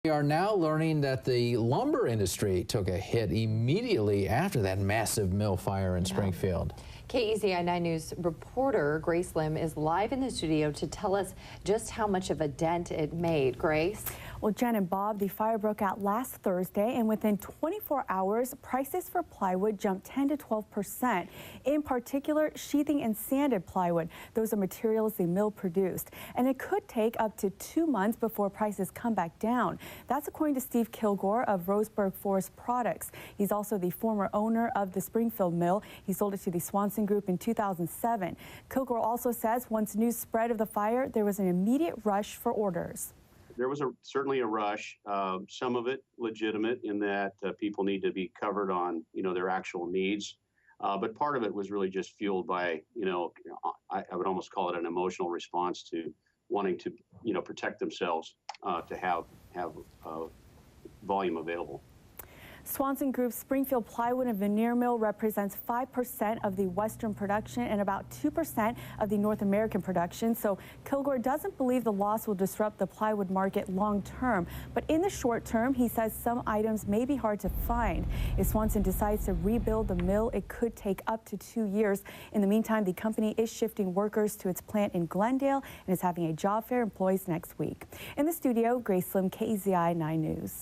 We are now learning that the lumber industry took a hit immediately after that massive mill fire in Springfield. KEZI 9 News reporter Grace Lim is live in the studio to tell us just how much of a dent it made. Grace? Well, Jen and Bob, the fire broke out last Thursday, and within 24 hours, prices for plywood jumped 10 to 12%. In particular, sheathing and sanded plywood. Those are materials the mill produced. And it could take up to 2 months before prices come back down. That's according to Steve Kilgore of Roseburg Forest Products. He's also the former owner of the Springfield mill. He sold it to the Swanson Group in 2007. Kilgore also says once news spread of the fire, there was an immediate rush for orders. There was certainly a rush, some of it legitimate in that people need to be covered on, their actual needs. But part of it was really just fueled by, I would almost call it an emotional response to wanting to, protect themselves to have volume available. Swanson Group's Springfield Plywood and Veneer mill represents 5% of the Western production and about 2% of the North American production. So Kilgore doesn't believe the loss will disrupt the plywood market long term. But in the short term, he says some items may be hard to find. If Swanson decides to rebuild the mill, it could take up to 2 years. In the meantime, the company is shifting workers to its plant in Glendale and is having a job fair employees next week. In the studio, Grace Lim, KEZI 9 News.